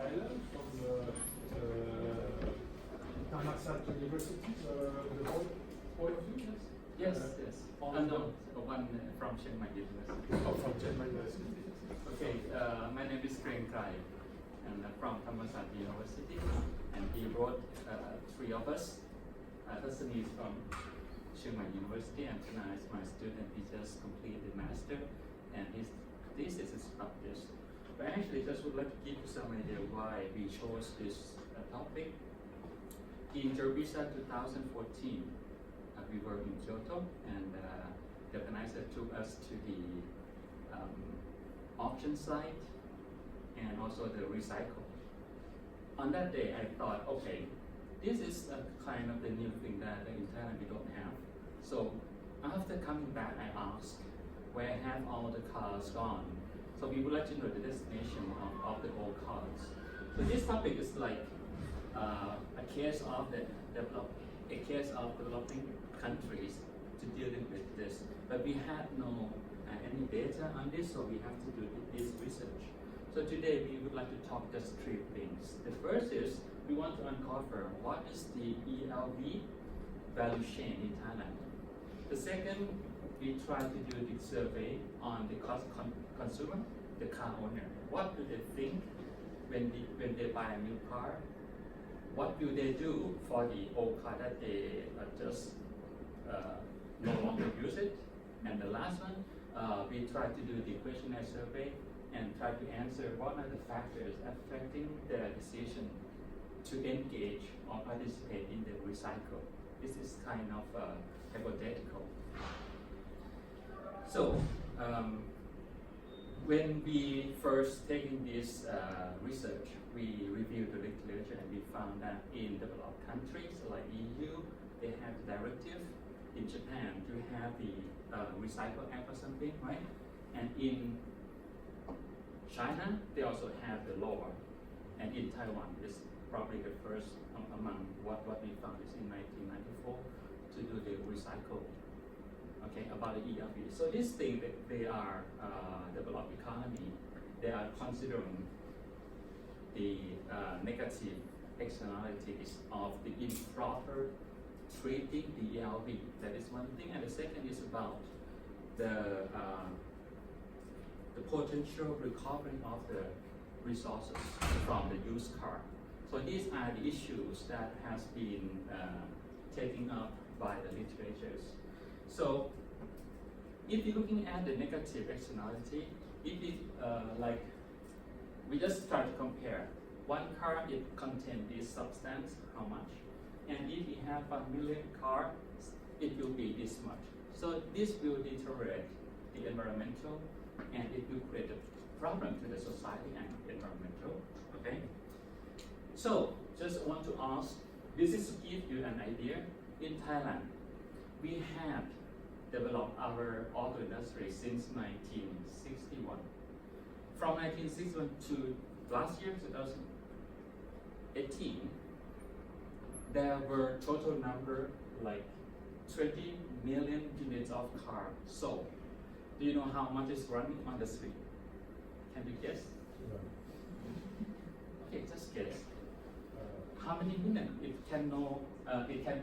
Thailand from Thammasat University, the all of you, yes? Yes, yes. all And of them? one from Chiang Mai University. Oh, from German University. Okay, my name is Kriengkrai, and from Thammasat University, and he wrote three of us. Tassanee is from Chiang Mai University, and Thana is my student. He just completed master, and his thesis is published. But actually, just would like to give you some idea why we chose this topic. In Gerpisa 2014, we were in Kyoto, and the organizer took us to the auction site and also the recycle. On that day, I thought, okay, this is a kind of the new thing that in Thailand we don't have. So after coming back, I asked, where have all the cars gone? So we would like to know the destination of the old cars. So this topic is like a case of developing countries to dealing with this. But we had no any data on this, so we have to do this research. So today we would like to talk just three things. The first is we want to uncover what is the ELV value chain in Thailand. The second, we try to do the survey on the consumer, the car owner. What do they think when they buy a new car? What do they do for the old car that they just no longer use it? And the last one, we try to do the questionnaire survey and try to answer what are the factors affecting their decision to engage or participate in the recycle. This is kind of hypothetical. So, when we first taking this research, we reviewed the literature and we found that in developed countries like EU, they have the directive. In Japan, you have the Recycle Act or something, right? And in China, they also have the law. And in Taiwan, it's probably the first among what we found is in 1994 to do the recycle. Okay, about the ELV. So this thing that they are developed economy, they are considering the negative externalities of the improper treating the ELV. That is one thing, and the second is about the potential recovery of the resources from the used car. So these are the issues that has been taken up by the literatures. So if you're looking at the negative externality, it is like we just try to compare. One car, it contains this substance, how much? And if we have 1 million cars, it will be this much. So this will deteriorate the environmental, and it will create a problem to the society and environmental. Okay. So just want to ask, this is to give you an idea. In Thailand, we have developed our auto industry since 1961. From 1961 to last year, 2018, there were total number like 20 million units of cars sold. Do you know how much is running on the street? Can you guess? Okay, just guess. How many million? It can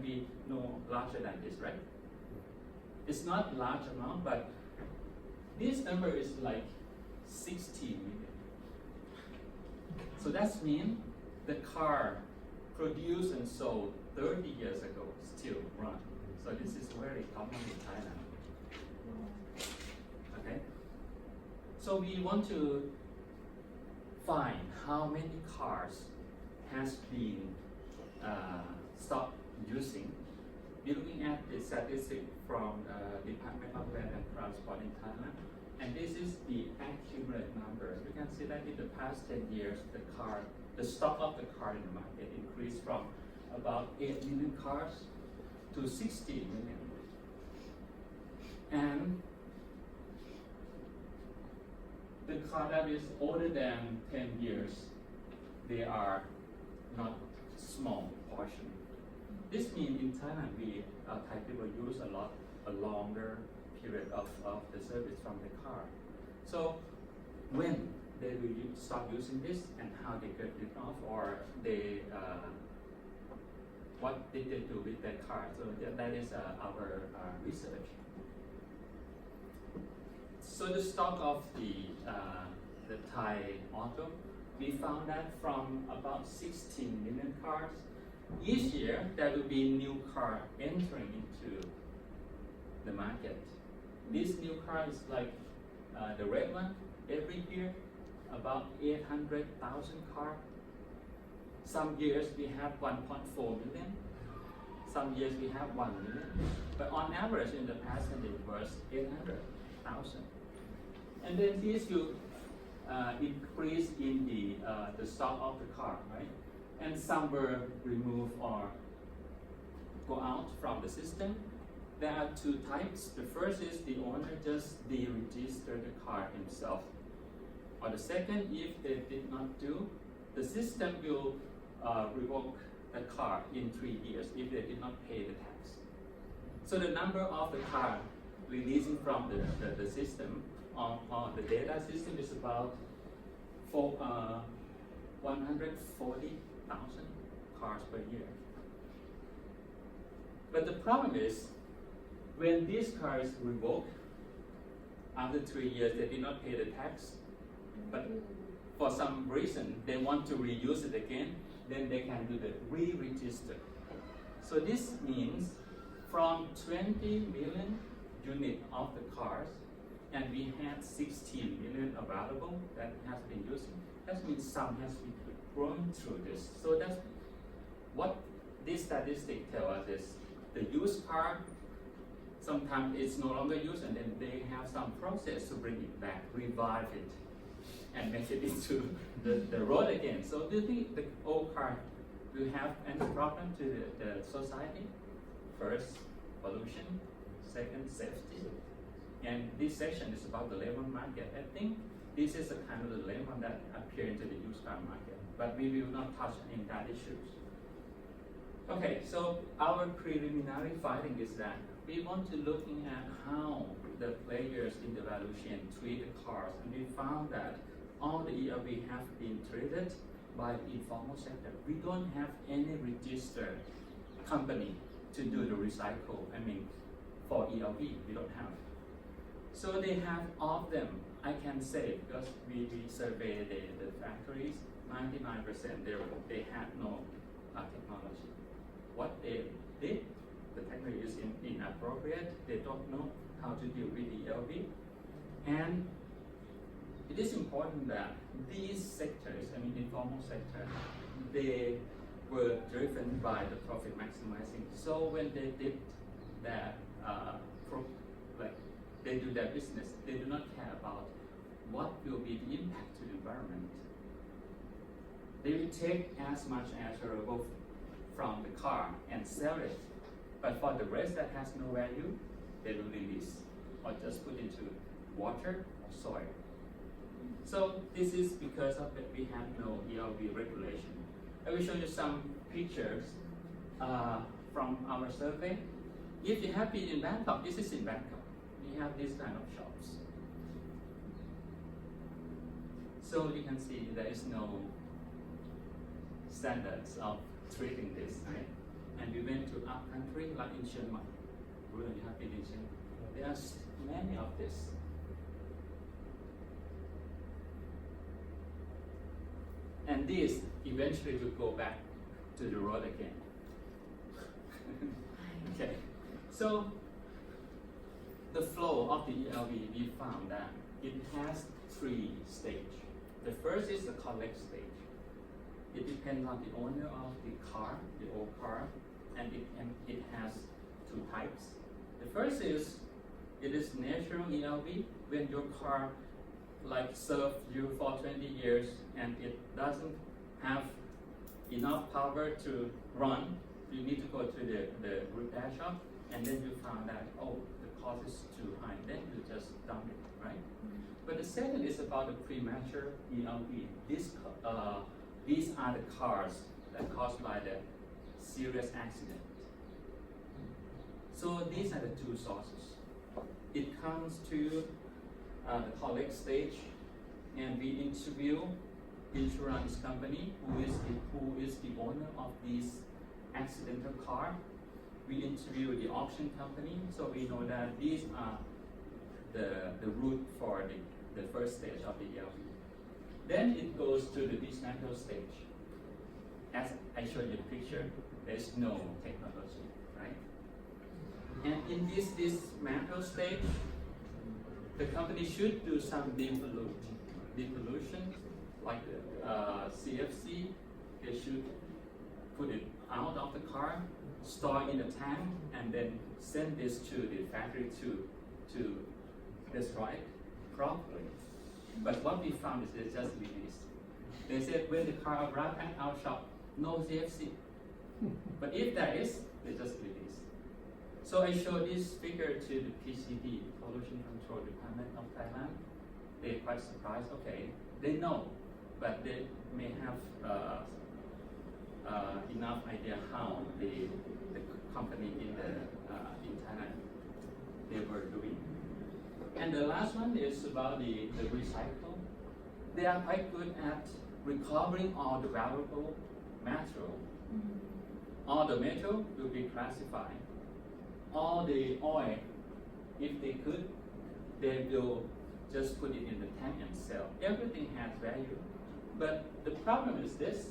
be no larger than this, right? It's not large amount, but this number is like 60 million. So that means the car produced and sold 30 years ago still run. So this is very common in Thailand. Okay. So we want to find how many cars has been stopped using. We're looking at the statistic from Department of Land and Transport in Thailand, and this is the accumulated number. You can see that in the past 10 years, the stock of the car in the market increased from about 8 million cars to 60 million. And the car that is older than 10 years, they are not small portion. This means in Thailand, Thai people use a longer period of the service from the car. So when they will stop using this and how they get it off, or they what did they do with their car. So that is our research. So the stock of the Thai auto, we found that from about 16 million cars, each year there will be new car entering into the market. This new car is like the red one. Every year, about 800,000 cars. Some years we have 1.4 million. Some years we have 1 million. But on average, in the past, it was 800,000. And then this will increase in the stock of the car, right? And some were removed or go out from the system. There are two types. The first is the owner just deregister the car himself. Or the second, if they did not do, the system will revoke the car in 3 years if they did not pay the tax. So the number of the car releasing from the system on the data system is about 140,000 cars per year. But the problem is, when these cars revoked, after 3 years they did not pay the tax, but for some reason they want to reuse it again, then they can do the re-register. So this means from 20 million units of the cars, and we had 16 million available that has been using, that means some has been going through this. So that's what this statistic tells us is the used car, sometimes it's no longer used, and then they have some process to bring it back, revive it, and make it into the road again. So do you think the old car will have any problem to the society? First, pollution. Second, safety. And this section is about the labor market. I think this is a kind of the labor that appear into the used car market, but we will not touch in that issues. Okay, so our preliminary finding is that we want to looking at how the players in the value chain treat the cars, and we found that all the ELV have been treated by the informal sector. We don't have any registered company to do the recycle. I mean, for ELV, we don't have. So they have all of them, I can say, because we surveyed the factories, 99% they had no technology. What they did, the technology is inappropriate. They don't know how to deal with the ELV. And it is important that these sectors, I mean informal sector, they were driven by the profit maximizing. So when they did that, they do their business, they do not care about what will be the impact to the environment. They will take as much as available from the car and sell it. But for the rest that has no value, they will release or just put into water or soil. So this is because of that we have no ELV regulation. I will show you some pictures from our survey. If you have been in Bangkok, this is in Bangkok. We have this kind of shops. So you can see there is no standards of treating this, right? And we went to up country like in Chiang Mai. You have been in Chiang Mai. There are many of this. And this eventually will go back to the road again. Okay, so the flow of the ELV, we found that it has 3 stages. The first is the collect stage. It depends on the owner of the car, the old car, and it has 2 types. The first is, it is natural ELV, when your car like served you for 20 years and it doesn't have enough power to run. You need to go to the repair shop, and then you found that, oh, the cost is too high. Then you just dump it, right? But the second is about the premature ELV. These are the cars that caused by the serious accident. So these are the 2 sources. It comes to the collect stage, and we interview insurance company who is the owner of this accidental car. We interview the auction company, so we know that these are the route for the first stage of the ELV. Then it goes to the dismantle stage. As I showed you the picture, there is no technology, right? And in this dismantle stage, the company should do some depollution, like CFC. They should put it out of the car, store in a tank, and then send this to the factory to destroy it properly. But what we found is they just released. They said when the car arrived at our shop, no CFC. But if there is, they just release. So I showed this figure to the PCD, Pollution Control Department of Thailand. They're quite surprised. Okay, they know, but they may have enough idea how the company in Thailand they were doing. And the last one is about the recycle. They are quite good at recovering all the valuable material. All the metal will be classified. All the oil, if they could, they will just put it in the tank and sell. Everything has value. But the problem is this: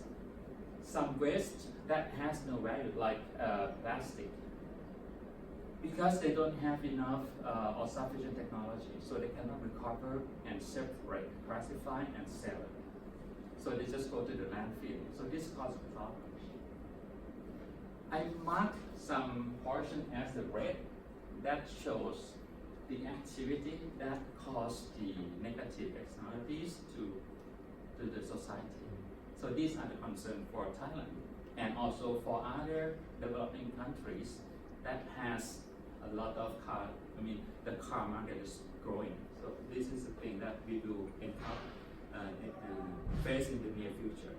some waste that has no value, like plastic, because they don't have enough or sufficient technology, so they cannot recover and separate, classify, and sell it. So they just go to the landfill. So this causes problems. I marked some portion as the red that shows the activity that cause the negative externalities to the society. So these are the concerns for Thailand and also for other developing countries that has a lot of car. I mean, the car market is growing. So this is the thing that we will encounter face in the near future.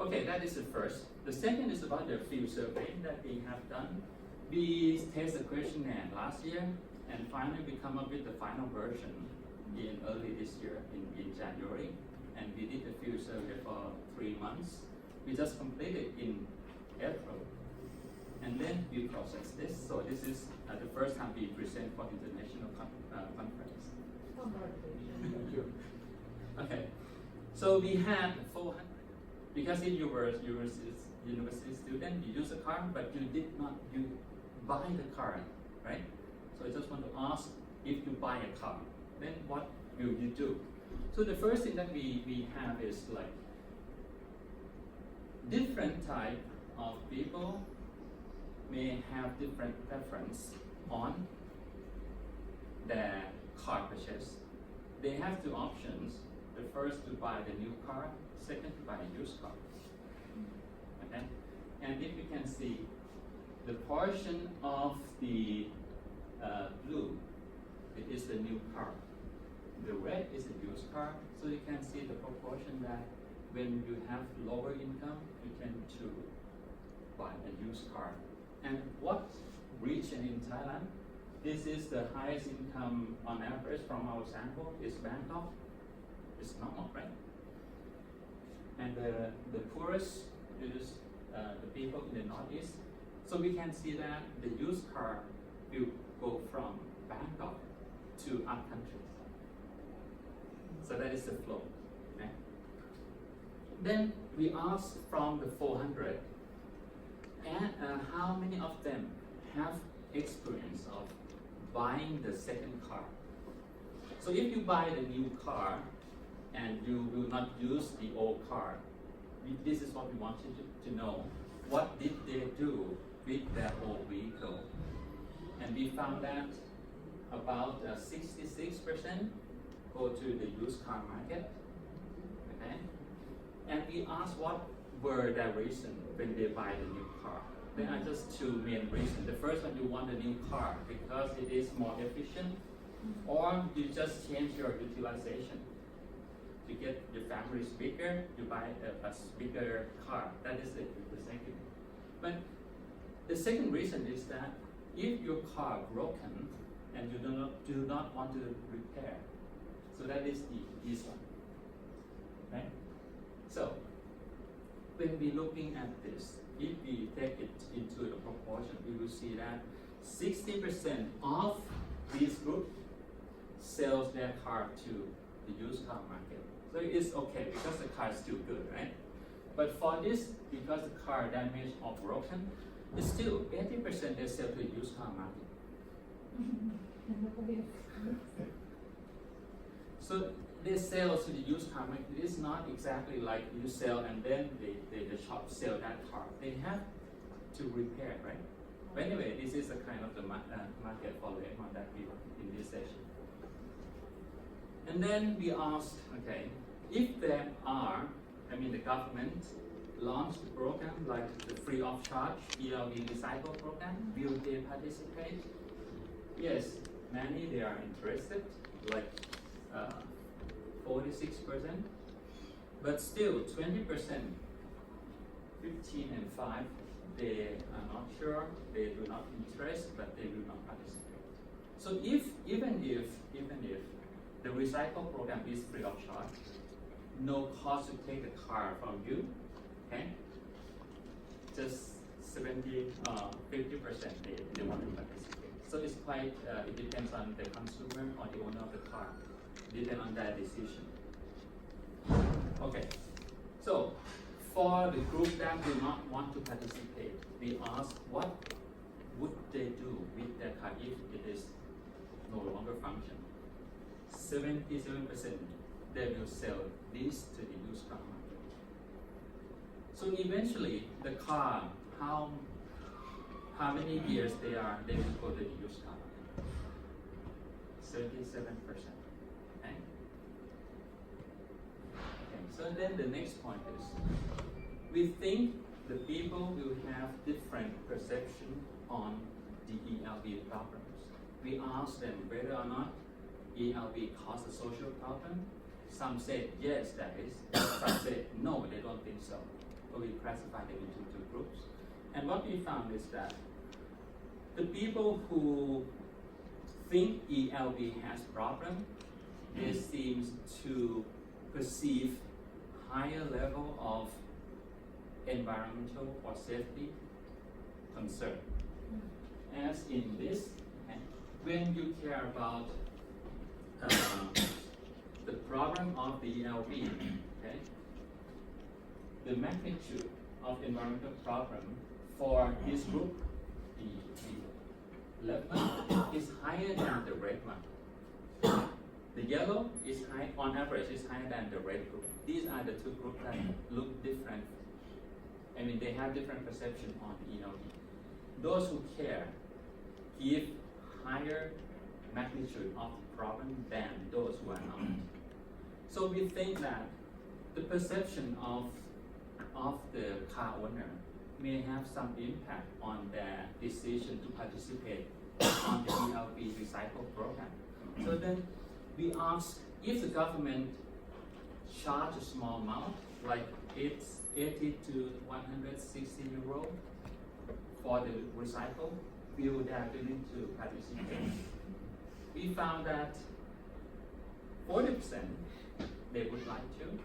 Okay, that is the first. The second is about the field survey that we have done. We tested the questionnaire last year, and finally we come up with the final version in early this year in January. And we did the field survey for 3 months. We just completed in April. And then we processed this. So this is the first time we present for international conference. Okay. So we had 400. Because if you were a university student, you use a car, but you buy the car, right? So I just want to ask, if you buy a car, then what will you do? So the first thing that we have is like different type of people may have different preference on their car purchase. They have 2 options. The first to buy the new car, second to buy a used car. Okay? And if you can see the portion of the blue, it is the new car. The red is the used car. So you can see the proportion that when you have lower income, you tend to buy a used car. And what region in Thailand? This is the highest income on average from our sample is Bangkok. It's normal, right? And the poorest is the people in the northeast. So we can see that the used car will go from Bangkok to other countries. So that is the flow. Okay? Then we ask from the 400, and how many of them have experience of buying the second car? So if you buy the new car and you will not use the old car, this is what we want you to know. What did they do with their old vehicle? And we found that about 66% go to the used car market. Okay? And we asked what were their reasons when they buy the new car. There are just 2 main reasons. The first one, you want a new car because it is more efficient, or you just change your utilization. To get your families bigger, you buy a bigger car. That is the second. But the second reason is that if your car broken and you do not want to repair, so that is this one. when we're looking at this, if we take it into the proportion, we will see that 60% of this group sells their car to the used car market. So it's okay because the car is still good, right? But for this, because the car damaged or broken, it's still 80% they sell to the used car market. So they sell to the used car market. It is not exactly like you sell and then the shop sell that car. They have to repair, right? But anyway, this is a kind of the market for lemon that we want in this session. And then we asked, okay, if there are, the government launched a program like the free of charge ELV recycle program, will they participate? Yes, many they are interested, like 46%, but still 20%, 15 and 5, they are not sure, they do not interest, but they will not participate. So even if the recycle program is free of charge, no cost to take the car from you, okay? Just 50% they want to participate. So it's quite, it depends on the consumer or the owner of the car, depends on their decision. Okay, so for the group that do not want to participate, we asked what would they do with their car if it is no longer function. 77% they will sell this to the used car market. So eventually the car, how many years they will go to the used car market? 77%. Okay? So then the next point is, we think the people will have different perception on the ELV problems. We asked them whether or not ELV causes a social problem. Some said yes, that is. Some said no, they don't think so. So we classified them into two groups. And what we found is that the people who think ELV has problem, they seem to perceive higher level of environmental or safety concern. As in this, when you care about the problem of the ELV, okay, the magnitude of environmental problem for this group, the left one, is higher than the red one. The yellow is high, on average, is higher than the red group. These are the two groups that look different. They have different perception on the ELV. Those who care give higher magnitude of the problem than those who are not. So we think that the perception of the car owner may have some impact on their decision to participate on the ELV recycle program. So then we asked if the government charge a small amount, like it's 80 to 160 euro for the recycle, will they are willing to participate? We found that 40% they would like to,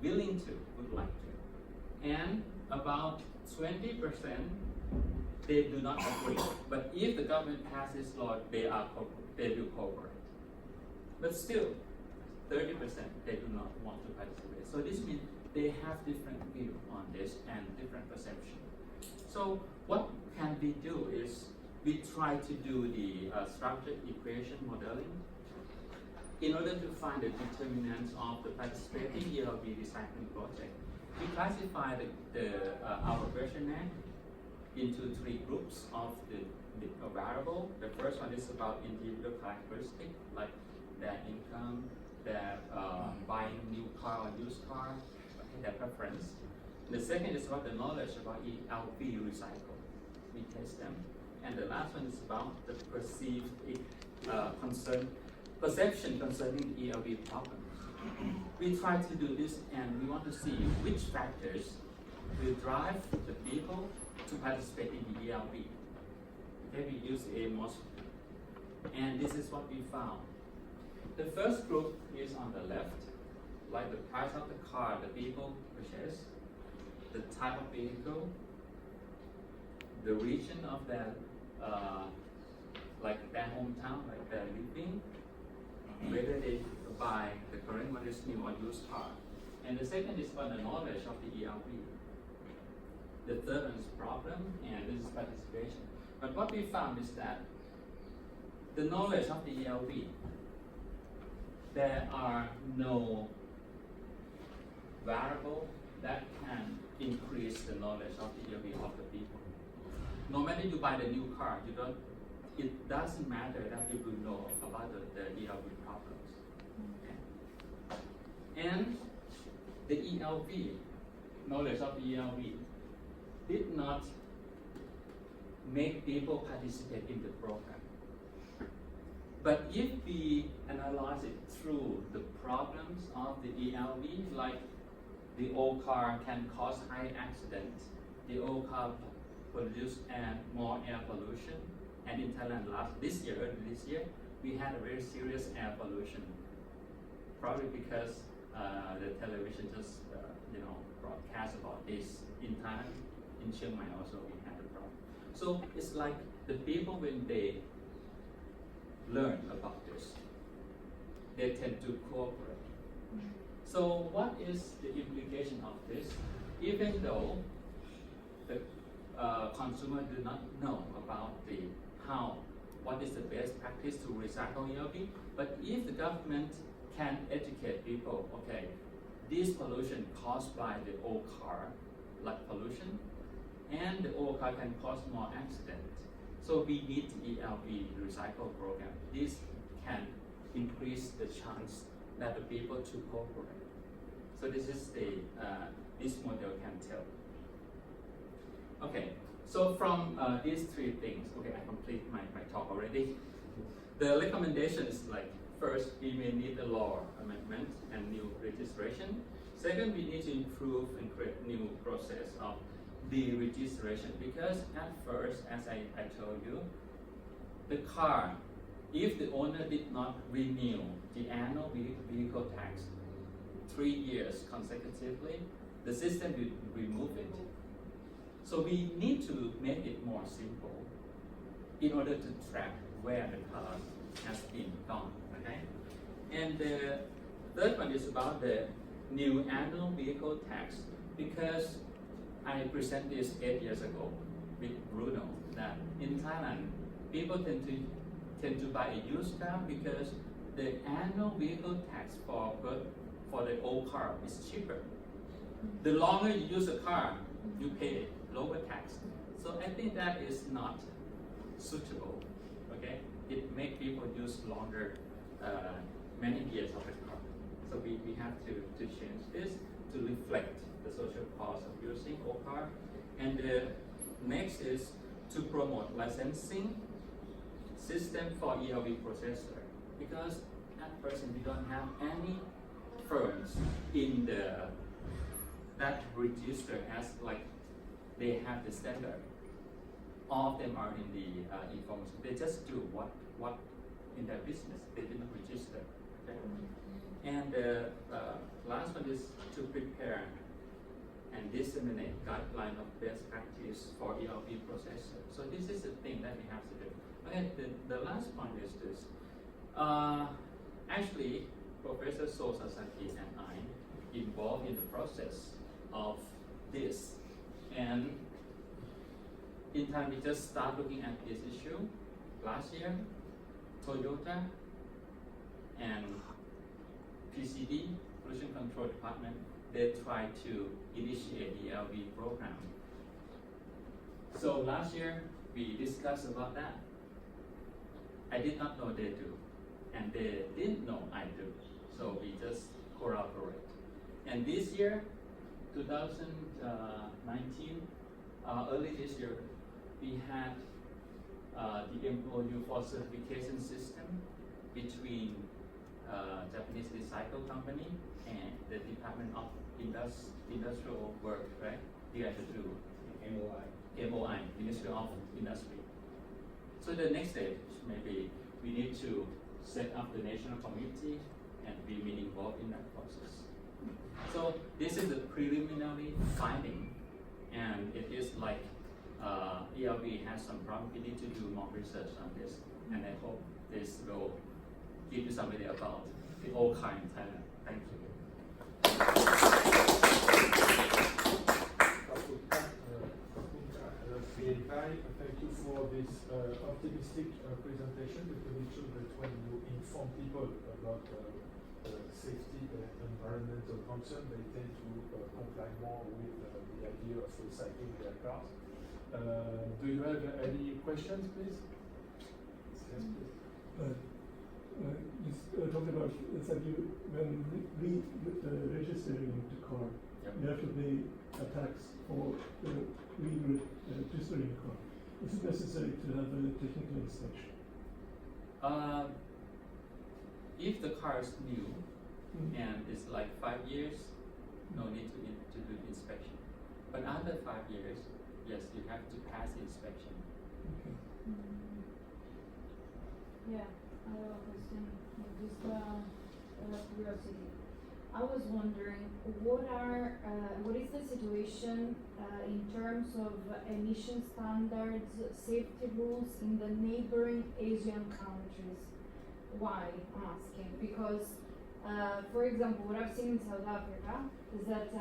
willing to, would like to, and about 20% they do not agree. But if the government passes law, they will cooperate. But still, 30% they do not want to participate. So this means they have different view on this and different perception. So what can we do is we try to do the structured equation modeling in order to find the determinants of the participating ELV recycling project. We classify our questionnaire into three groups of the variable. The first one is about individual characteristics, like their income, their buying new car or used car, their preference. The second is about the knowledge about ELV recycle. We test them. And the last one is about the perceived perception concerning the ELV problem. We try to do this and we want to see which factors will drive the people to participate in the ELV. Okay, we use AMOS. And this is what we found. The first group is on the left, like the price of the car the people purchase. the type of vehicle, the region of their, like their hometown, like their living, whether they buy the current one is new or used car. And the second is on the knowledge of the ELV. The third one is problem, and this is participation. But what we found is that the knowledge of the ELV, there are no variable that can increase the knowledge of the ELV of the people. No matter you buy the new car, it doesn't matter that you will know about the ELV problems. Okay? And the ELV, knowledge of the ELV, did not make people participate in the program. But if we analyze it through the problems of the ELV, like the old car can cause high accidents, the old car produce more air pollution, and in Thailand this year, we had a very serious air pollution, probably because the television just broadcast about this in Thailand. In Chiang Mai also we had a problem. So it's like the people when they learn about this, they tend to cooperate. So what is the implication of this? Even though the consumer do not know about what is the best practice to recycle ELV, but if the government can educate people, okay, this pollution caused by the old car, like pollution, and the old car can cause more accidents. So we need the ELV recycle program. This can increase the chance that the people to cooperate. So this is this model can tell. Okay, so from these three things, okay, I complete my talk already. The recommendation is like, first, we may need a law amendment and new registration. Second, we need to improve and create new process of the registration, because at first, as I told you, the car, if the owner did not renew the annual vehicle tax 3 years consecutively, the system will remove it. So we need to make it more simple in order to track where the car has been gone. Okay? And the third one is about the new annual vehicle tax, because I presented this 8 years ago with Bruno that in Thailand people tend to buy a used car because the annual vehicle tax for the old car is cheaper. The longer you use a car, you pay lower tax. So I think that is not suitable. Okay, it makes people use longer, many years of a car. So we have to change this to reflect the social cost of using old car. And the next is to promote licensing system for ELV processor, because at present we don't have any firms in that register as like they have the standard. All of them are in the informal. They just do what in their business. They did not register. Okay? And the last one is to prepare and disseminate guideline of best practice for ELV processor. So this is the thing that we have to do. Okay, the last point is this. Actually, Professor So Sasaki and I involved in the process of this. And in time, we just start looking at this issue. Last year, Toyota and PCD, Pollution Control Department, they tried to initiate the ELV program. So last year, we discussed about that. I did not know they do, and they didn't know I do. So we just collaborate. And this year, 2019, early this year, we had the MOU for certification system between Japanese recycle company and the Department of Industrial Work, right? They had to do MOI, Ministry of Industry. So the next stage, maybe we need to set up the national committee and be involved in that process. So this is the preliminary finding and it is like ELB has some problem. We need to do more research on this, and I hope this will give you some idea about the old car in Thailand. Thank you. Kriengkrai, thank you for this optimistic presentation, because it shows that when you inform people about safety and environmental concern, they tend to comply more with the idea of recycling their cars. Do you have any questions, please? Yes, please. You talked about that you, when registering the car, Yep. you have to pay a tax for registering the car. Is it necessary to have a technical inspection? If the car is new and it's like 5 years, no need to do the inspection. But after 5 years, yes, you have to pass the inspection. Okay. Yeah, I have a question. Just curiosity. I was wondering, what is the situation in terms of emission standards, safety rules in the neighboring Asian countries? Why? I'm asking because, for example, what I've seen in South Africa is that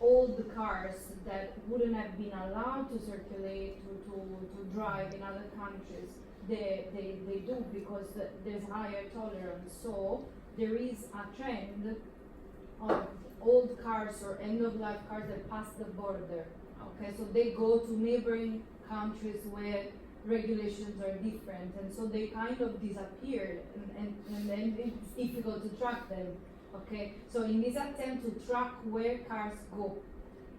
all the cars that wouldn't have been allowed to circulate to drive in other countries, they do, because there's higher tolerance. So there is a trend of old cars or end-of-life cars that pass the border. Okay, so they go to neighboring countries where regulations are different, and so they kind of disappeared, and then it's difficult to track them. Okay, so in this attempt to track where cars go,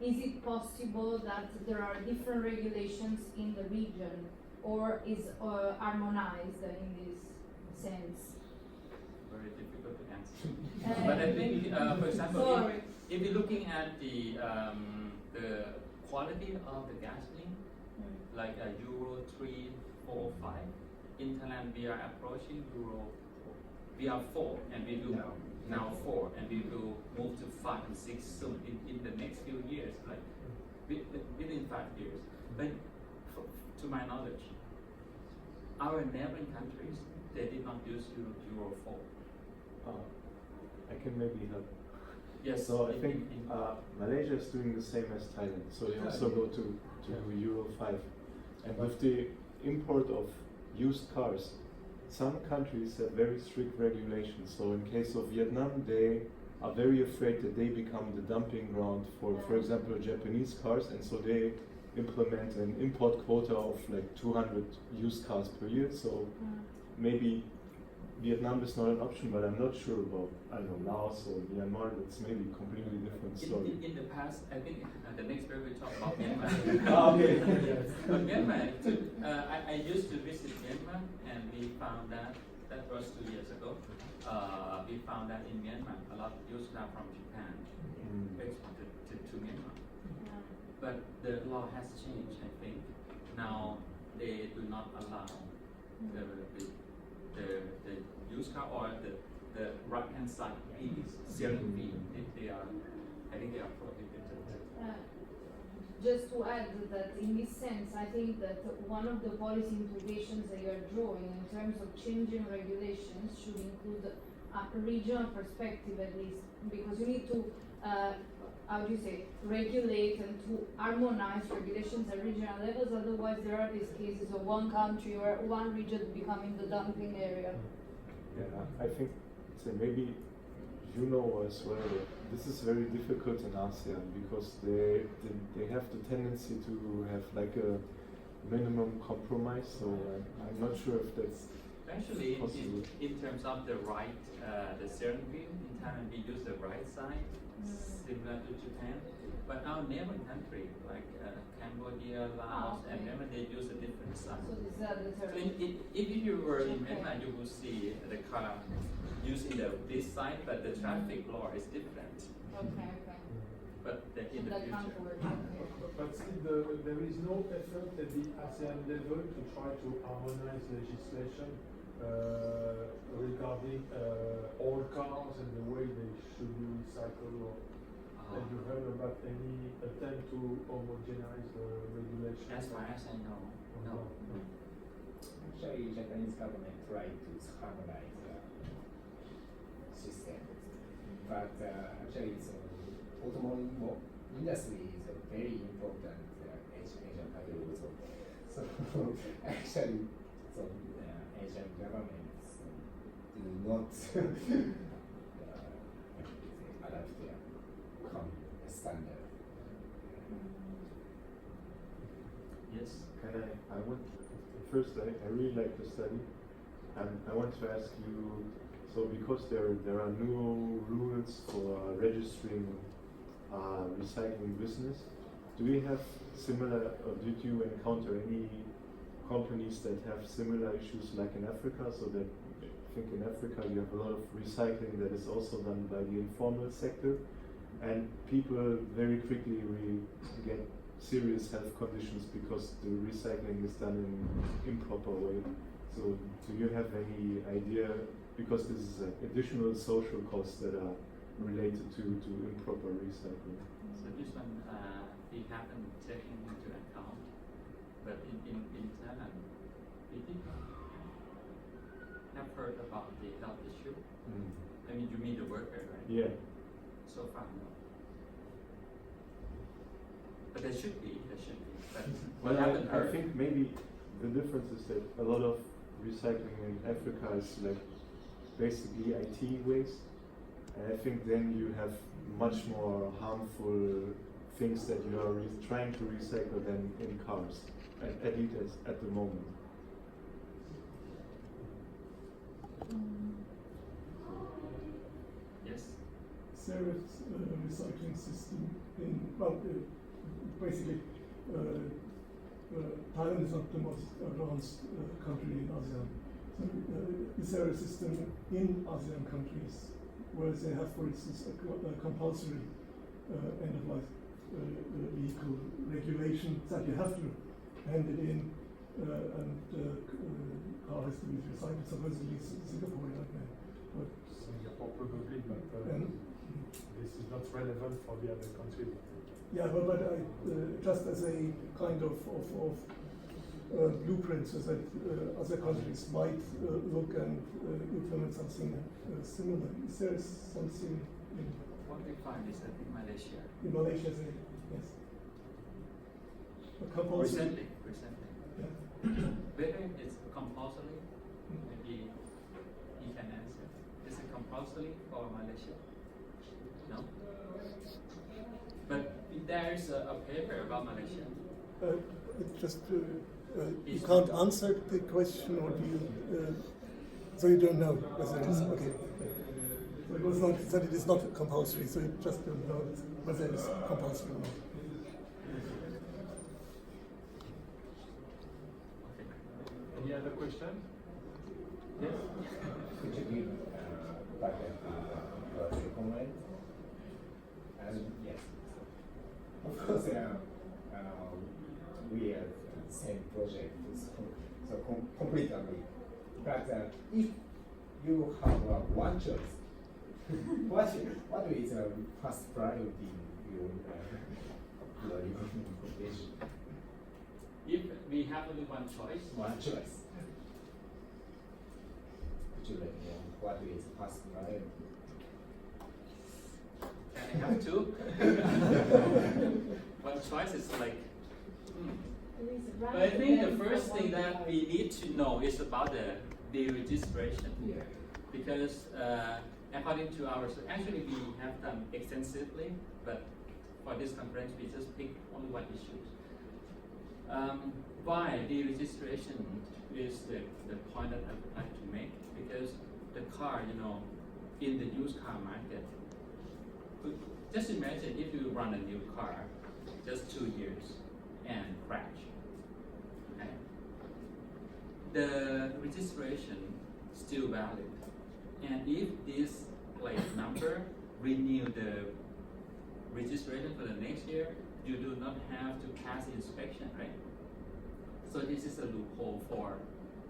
is it possible that there are different regulations in the region, or is harmonized in this sense? Very difficult to answer. But I think, for example, if you're looking at the quality of the gasoline, like a Euro 3, 4, 5, in Thailand we are approaching Euro, we are 4, and we do now 4, and we will move to 5 and 6 soon in the next few years, like within 5 years. But to my knowledge, our neighboring countries, they did not use Euro 4. I can maybe help. Yes. So I think Malaysia is doing the same as Thailand. So they also go to Euro 5. And with the import of used cars, some countries have very strict regulations. So in case of Vietnam, they are very afraid that they become the dumping ground for example, Japanese cars, and so they implement an import quota of like 200 used cars per year. So maybe Vietnam is not an option, but I'm not sure about, I don't know, Laos or Myanmar. That's maybe a completely different story. In the past, I think the next period we talk about Myanmar. Okay. But Myanmar, I used to visit Myanmar, and we found that was 2 years ago. We found that in Myanmar, a lot of used cars from Japan exported to Myanmar. But the law has changed, I think. Now they do not allow the used car or the right hand side piece, steering wheel. I think they are prohibited. Just to add that in this sense, I think that one of the policy implications that you are drawing in terms of changing regulations should include a regional perspective at least, because you need to, regulate and to harmonize regulations at regional levels. Otherwise, there are these cases of one country or one region becoming the dumping area. Yeah, I think maybe you know as well that this is very difficult in ASEAN because they have the tendency to have like a minimum compromise. So I'm not sure if that's actually possible. In terms of the right, the steering wheel in Thailand we use the right side, similar to Japan. But our neighboring country like Cambodia, Laos, and Myanmar, they use a different side. So this is So if you were in Myanmar, you will see the car using this side, but the traffic law is different. Okay. But in the future. But still, there is no effort at the ASEAN level to try to harmonize legislation regarding all cars and the way they should be recycled. Or Have you heard about any attempt to homogenize the regulation? As far as I know, no. Actually, Japanese government tried to harmonize the system, but actually, automotive industry is a very important Asian country also. So actually, Asian governments do not adapt their standard. Yes. Can I want first I really like the study, and I want to ask you, so because there are new rules for registering recycling business, do we have similar, or did you encounter any companies that have similar issues like in Africa? So that I think in Africa you have a lot of recycling that is also done by the informal sector, and people very quickly get serious health conditions because the recycling is done in improper way. So do you have any idea, because this is additional social costs that are related to improper recycling? So this one we haven't taken into account, but in Thailand we did have heard about the health issue. I mean, you mean the worker, right? Yeah. So far, no. But there should be. But what Well, happened? I think maybe the difference is that a lot of recycling in Africa is like basically IT waste, and I think then you have much more harmful things that you are trying to recycle than in cars, at least at the moment. Yes. Sarah's recycling system in, well, basically, Thailand is not the most advanced country in ASEAN. So is there a system in ASEAN countries where they have, for instance, a compulsory end-of-life vehicle regulation that you have to hand it in and car has to be recycled? Supposedly Singapore, like that. But Singapore probably, but this is not relevant for the other countries. yeah, but just as a kind of blueprint, so that other countries might look and implement something similar. Is there something in What we find is that in Malaysia, Malaysia? Yes. A compulsory. recently, Yeah. whether it's compulsory, maybe he can answer. Is it compulsory for Malaysia? No. But there is a paper about Malaysia. You can't answer the question, or do you? So you don't know whether it is okay. So it was not that it is not compulsory. So you just don't know whether it is compulsory or not. Any other questions? Yes. Could you give back your comment? Yes. Of course, we are same project, so completely agree. But if you have one choice, what is the first priority in your recommendation? If we have only one choice, One choice. Could you let me know what is first priority? can I have two? One choice is like. But I think the first thing that we need to know is about the registration. Yeah. Because according to our, actually we have done extensively, but for this conference we just picked only one issue. Why the registration is the point that I would like to make, because the car, in the used car market, just imagine if you run a new car just 2 years and crash. Okay? The registration still valid, and if this plate number renew the registration for the next year, you do not have to pass inspection, right? So this is a loophole for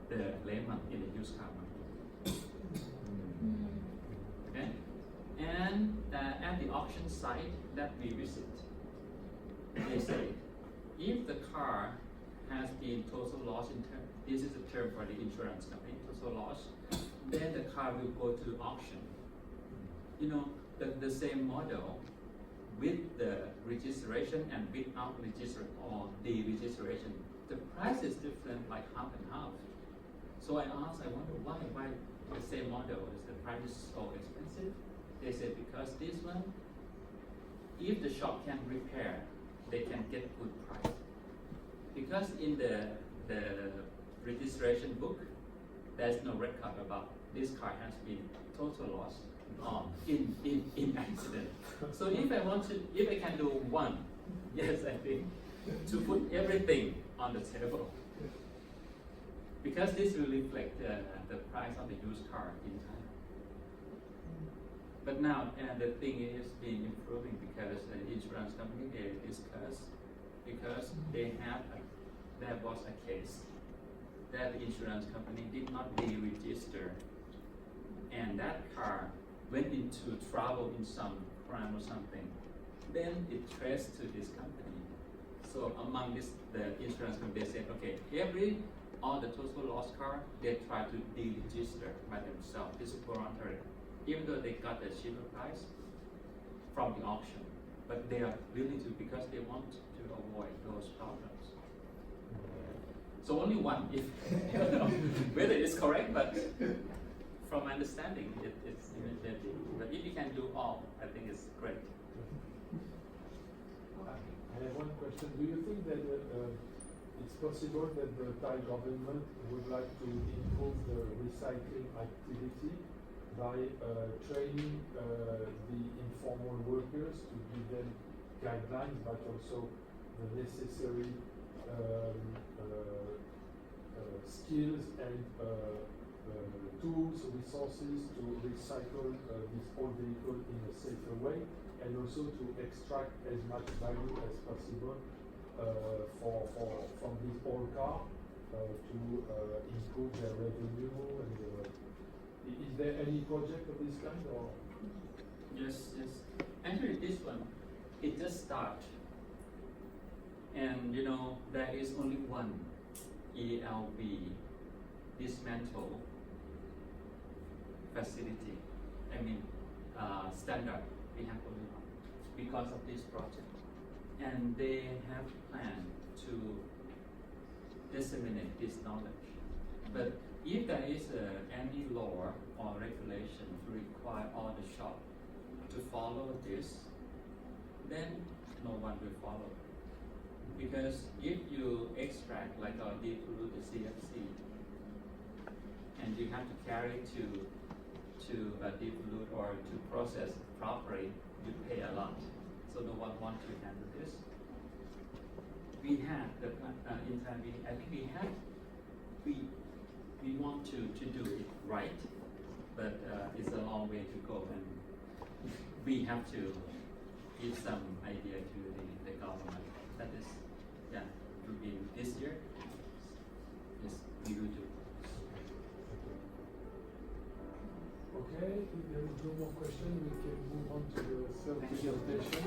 the layman in the used car market. Okay? And at the auction site that we visit, they say, if the car has been total loss in term, this is a term for the insurance company, total loss, then the car will go to auction. You know, the same model with the registration and without registration or the registration, the price is different, like half and half. So I asked, I wonder why the same model is the price is so expensive? They said because this one, if the shop can repair, they can get good price. Because in the registration book, there's no record about this car has been total loss or in accident. So if I can do one, yes, I think, to put everything on the table. Because this will reflect the price of the used car in Thailand. But now the thing is being improving because the insurance company they discuss because there was a case that the insurance company did not deregister and that car went into trouble in some crime or something. Then it traced to this company. So among the insurance company, they said, okay, all the total loss car, they try to deregister by themselves. This is voluntary, even though they got a cheaper price from the auction. But they are willing to because they want to avoid those problems. So only one, if I don't know whether it's correct, but from my understanding, it's immediately. But if you can do all, I think it's great. I have one question. Do you think that it's possible that the Thai government would like to improve the recycling activity by training the informal workers to give them guidelines, but also the necessary skills and tools, resources to recycle this old vehicle in a safer way, and also to extract as much value as possible from this old car to improve their revenue. And is there any project of this kind? Or? Yes. Actually, this one, it just started. And there is only one ELB dismantle facility. Standard. We have only one because of this project. And they have planned to disseminate this knowledge. But if there is any law or regulation to require all the shop to follow this, then no one will follow. Because if you extract like a deep root the CFC, and you have to carry to a deep root or to process properly, you pay a lot. So no one wants to handle this. We have in Thailand, I think we want to do it right, but it's a long way to go, and we have to give some idea to the government. That is, it will be this year. Yes, we will do. Okay, if there is no more question, we can move on to the third Thank you. presentation.